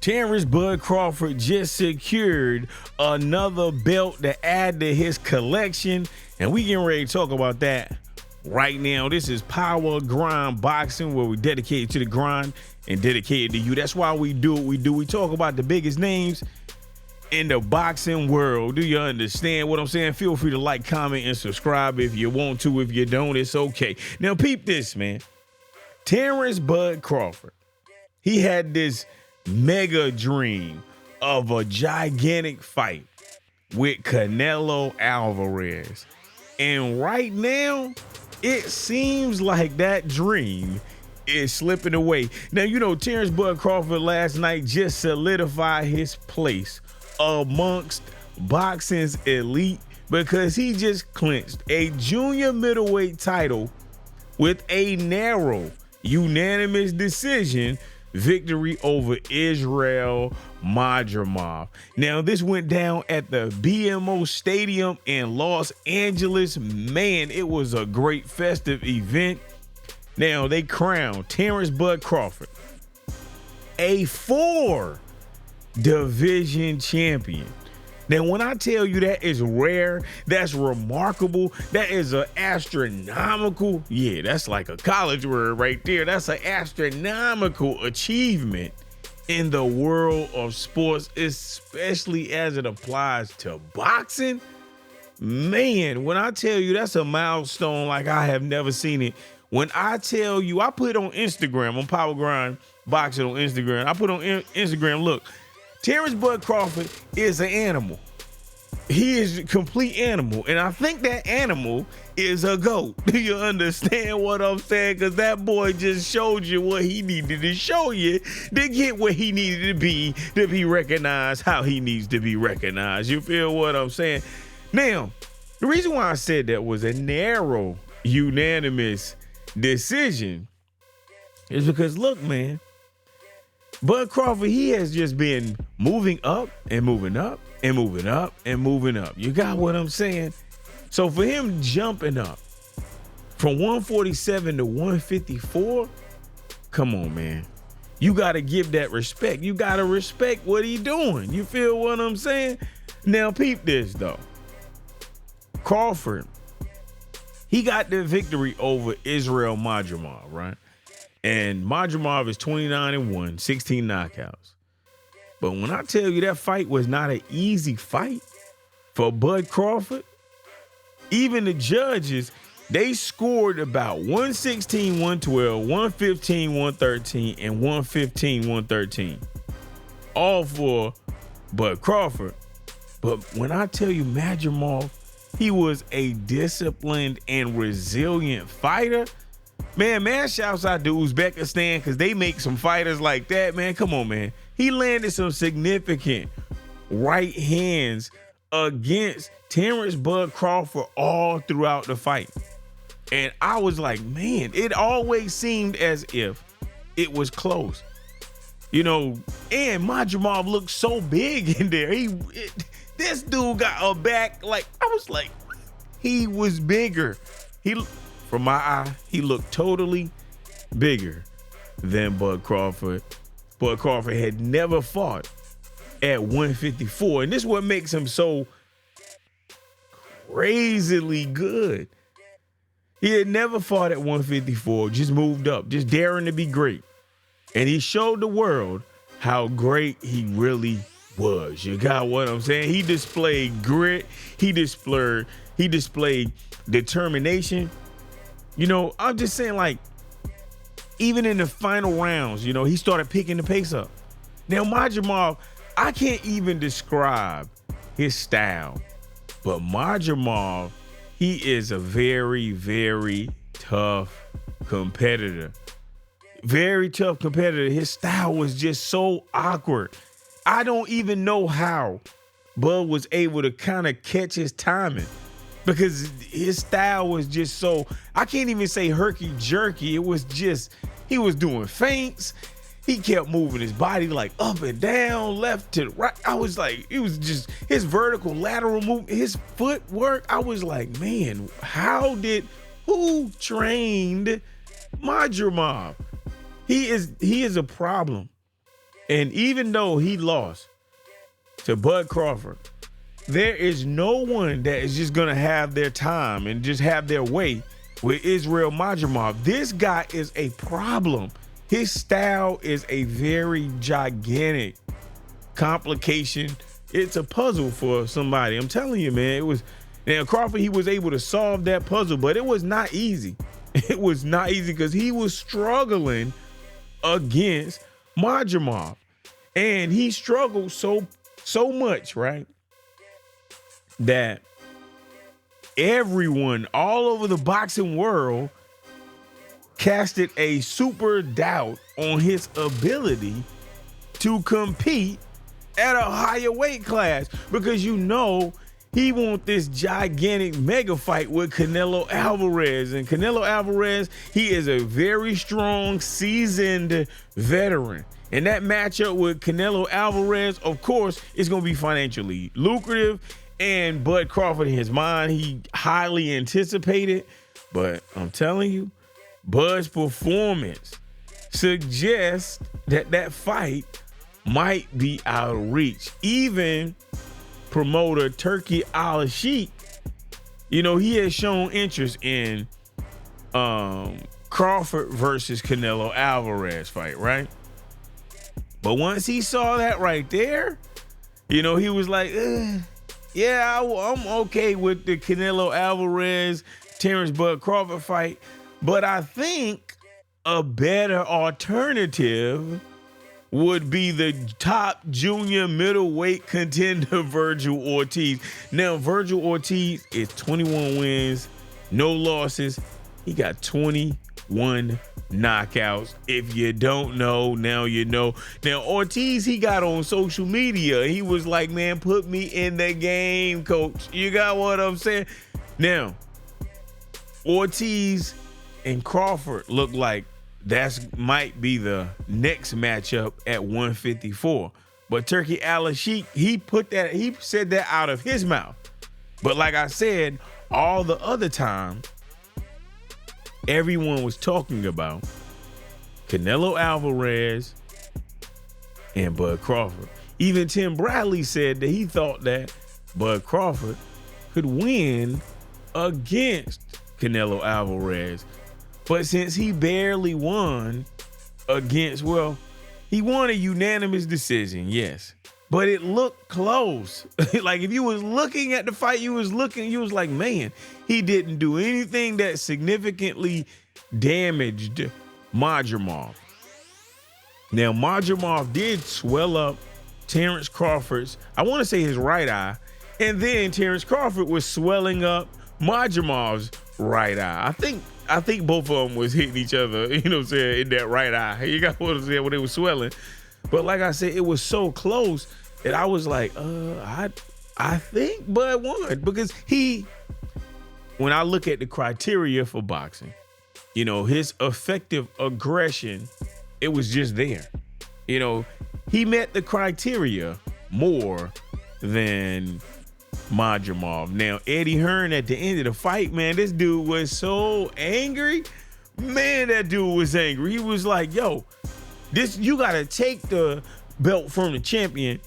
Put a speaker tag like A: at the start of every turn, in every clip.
A: Terence Bud Crawford just secured another belt to add to his collection, and we getting ready to talk about that right now. This is Power Grind Boxing, where we dedicate to the grind and dedicated to you. That's why we do what we do. We talk about the biggest names in the boxing world. Do you understand what I'm saying? Feel free to like, comment, and subscribe if you want to. If you don't, it's okay. Now, peep this, man. Terence Bud Crawford, he had this mega dream of a gigantic fight with Canelo Alvarez. And right now, it seems like that dream is slipping away. Now, you know, Terence Bud Crawford last night just solidified his place amongst boxing's elite because he just clinched a junior middleweight title with a narrow, unanimous decision victory over Israil Madrimov. Now, this went down at the BMO Stadium in Los Angeles. Man, it was a great festive event. Now, they crowned Terence Bud Crawford a 4-division champion. Now, when I tell you that is rare, that's remarkable, that is an astronomical, yeah, that's like a college word right there. That's an astronomical achievement in the world of sports, especially as it applies to boxing. Man, when I tell you that's a milestone like I have never seen it. When I tell you, I put on Instagram, on Power Grind Boxing on Instagram, I put on Instagram, look, Terence Bud Crawford is an animal. He is a complete animal. And I think that animal is a GOAT. Do you understand what I'm saying? Because that boy just showed you what he needed to show you to get where he needed to be recognized how he needs to be recognized. You feel what I'm saying? Now, the reason why I said that was a narrow, unanimous decision is because, look, man, Bud Crawford, he has just been moving up and moving up and moving up and moving up. You got what I'm saying? So for him jumping up from 147 to 154, come on, man. You got to give that respect. You got to respect what he doing. You feel what I'm saying? Now, peep this, though. Crawford, he got the victory over Israil Madrimov, right? And Madrimov is 29-1, 16 knockouts. But when I tell you that fight was not an easy fight for Bud Crawford, even the judges, they scored about 116, 112, 115, 113, and 115, 113. All for Bud Crawford. But when I tell you Madrimov, he was a disciplined and resilient fighter. Man, shouts out to Uzbekistan because they make some fighters like that, man. Come on, man. He landed some significant right hands against Terence Bud Crawford all throughout the fight. And I was like, man, it always seemed as if it was close. You know, and Madrimov looked so big in there. This dude got a back, like, I was like, he was bigger. From my eye, he looked totally bigger than Bud Crawford. Bud Crawford had never fought at 154. And this is what makes him so crazily good. He had never fought at 154, just moved up, just daring to be great. And he showed the world how great he really was. You got what I'm saying? He displayed grit. He displayed determination. You know, I'm just saying, like, even in the final rounds, you know, he started picking the pace up. Now, Madrimov, I can't even describe his style, but Madrimov, he is a very, very tough competitor. Very tough competitor. His style was just so awkward. I don't even know how Bud was able to kind of catch his timing, because his style was just so, I can't even say herky-jerky. It was just, he was doing feints. He kept moving his body like up and down, left to right. I was like, it was just his vertical lateral move, his footwork. I was like, man, who trained Madrimov? He is a problem. And even though he lost to Bud Crawford, there is no one that is just going to have their time and just have their way with Israil Madrimov. This guy is a problem. His style is a very gigantic complication. It's a puzzle for somebody. I'm telling you, man. It was. Now, Crawford, he was able to solve that puzzle, but it was not easy. It was not easy because he was struggling against Madrimov. And he struggled so much, right, that everyone all over the boxing world casted a super doubt on his ability to compete at a higher weight class, because he wants this gigantic mega fight with Canelo Alvarez. And Canelo Alvarez, he is a very strong, seasoned veteran. And that matchup with Canelo Alvarez, of course, is going to be financially lucrative. And Bud Crawford, in his mind, he highly anticipated. But I'm telling you, Bud's performance suggests that fight might be out of reach. Even promoter Turki Alalshikh, he has shown interest in Crawford versus Canelo Alvarez fight, right? But once he saw that right there, he was like, yeah, I'm okay with the Canelo Alvarez, Terence Bud Crawford fight, but I think a better alternative would be the top junior middleweight contender, Vergil Ortiz. Now, Vergil Ortiz is 21 wins, no losses. He got 21 knockouts. If you don't know, now you know. Now, Ortiz, he got on social media. He was like, man, put me in the game, coach. You got what I'm saying? Now, Ortiz and Crawford look like might be the next matchup at 154. But Turki Alalshikh, he said that out of his mouth. But like I said, all the other time, everyone was talking about Canelo Alvarez and Bud Crawford. Even Tim Bradley said that he thought that Bud Crawford could win against Canelo Alvarez. But since he barely won he won a unanimous decision, yes. But it looked close. Like if you was looking at the fight, you was like, man, he didn't do anything that significantly damaged Madrimov. Now, Madrimov did swell up Terence Crawford's, I want to say his right eye, and then Terence Crawford was swelling up Madrimov's right eye. I think both of them was hitting each other, in that right eye. You got what I'm saying, when they was swelling. But like I said, it was so close that I was like, I think Bud won, because when I look at the criteria for boxing, his effective aggression, it was just there. He met the criteria more than Madrimov. Now, Eddie Hearn at the end of the fight, man, this dude was so angry. Man, that dude was angry. He was like, yo, you got to take the belt from the champion.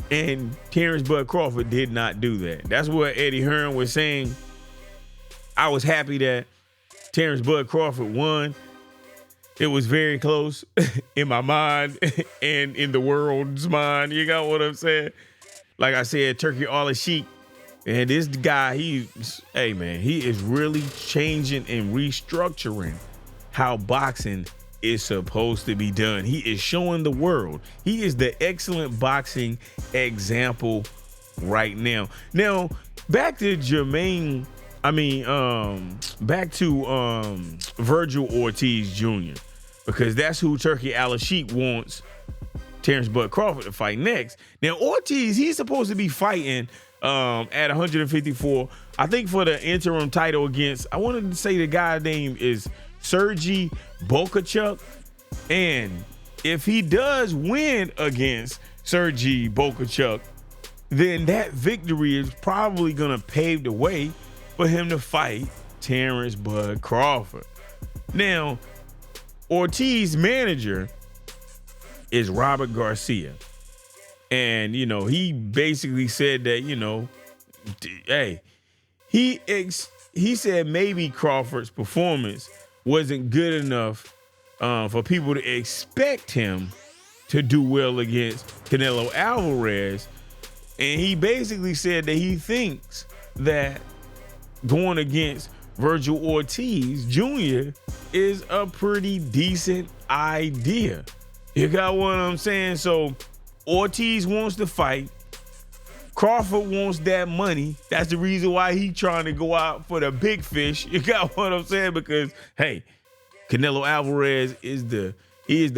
A: And Terence Bud Crawford did not do that. That's what Eddie Hearn was saying. I was happy that Terence Bud Crawford won. It was very close in my mind and in the world's mind. You got what I'm saying? Like I said, Turki Alalshikh, and this guy, he is really changing and restructuring how boxing is supposed to be done. He is showing the world. He is the excellent boxing example right now. Now, back to Vergil Ortiz Jr., because that's who Turki Alalshikh wants Terence Bud Crawford to fight next. Now, Ortiz, he's supposed to be fighting at 154, I think, for the interim title against, I wanted to say the guy's name is Sergey Bokachuk. And if he does win against Sergey Bokachuk, then that victory is probably going to pave the way for him to fight Terence Bud Crawford. Now, Ortiz's manager is Robert Garcia. And, he basically said that, hey, he said maybe Crawford's performance wasn't good enough for people to expect him to do well against Canelo Alvarez. And he basically said that he thinks that going against Vergil Ortiz Jr. is a pretty decent idea. You got what I'm saying? So Ortiz wants to fight. Crawford wants that money. That's the reason why he's trying to go out for the big fish. You got what I'm saying? Because, hey, Canelo Alvarez is the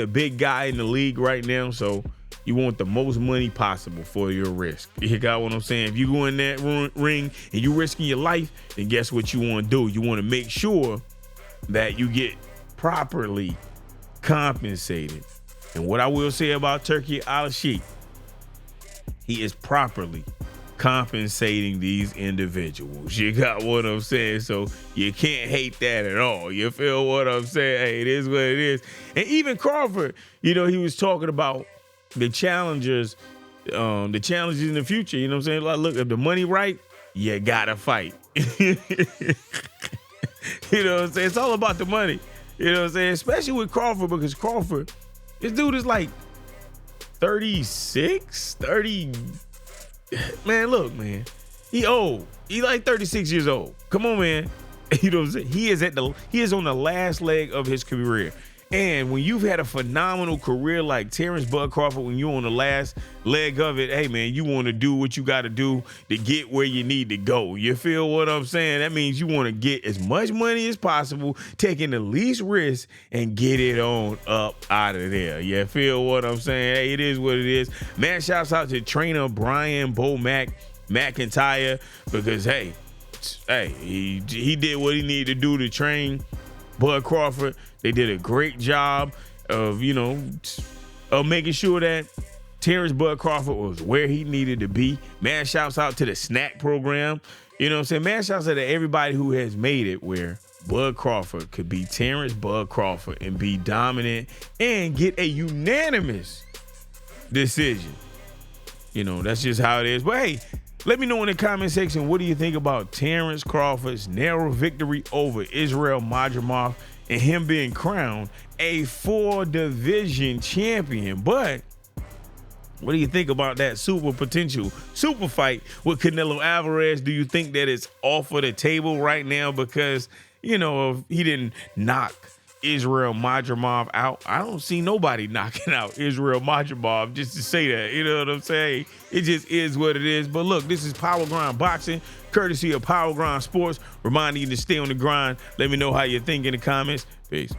A: big guy in the league right now. So you want the most money possible for your risk. You got what I'm saying? If you go in that ring and you risking your life, then guess what you want to do? You want to make sure that you get properly compensated. And what I will say about Turki Alalshikh, he is properly compensating these individuals. You got what I'm saying? So you can't hate that at all. You feel what I'm saying? Hey, it is what it is. And even Crawford, he was talking about the challenges in the future. You know what I'm saying? Like, look, if the money right, you gotta fight. You know what I'm saying? It's all about the money. You know what I'm saying? Especially with Crawford, because Crawford, this dude is like 36, 30. Man, look, man. He old. He like 36 years old. Come on, man. You know what I'm saying? He is on the last leg of his career. And when you've had a phenomenal career like Terence Bud Crawford, when you're on the last leg of it, hey, man, you want to do what you got to do to get where you need to go. You feel what I'm saying? That means you want to get as much money as possible, taking the least risk, and get it on up out of there. You feel what I'm saying? Hey, it is what it is. Man, shouts out to trainer Brian McIntyre, because, hey, he did what he needed to do to train Bud Crawford. They did a great job of, of making sure that Terence Bud Crawford was where he needed to be. Man, shouts out to the snack program. You know what I'm saying? Man, shouts out to everybody who has made it where Bud Crawford could be Terence Bud Crawford and be dominant and get a unanimous decision. That's just how it is. But hey, let me know in the comment section, what do you think about Terence Crawford's narrow victory over Israil Madrimov and him being crowned a 4-division champion? But what do you think about that super fight with Canelo Alvarez? Do you think that it's off of the table right now because, if he didn't knock Israil Madrimov out? I don't see nobody knocking out Israil Madrimov, just to say that. You know what I'm saying? It just is what it is. But look, this is Power Grind Boxing, courtesy of Power Grind Sports, reminding you to stay on the grind. Let me know how you think in the comments. Peace.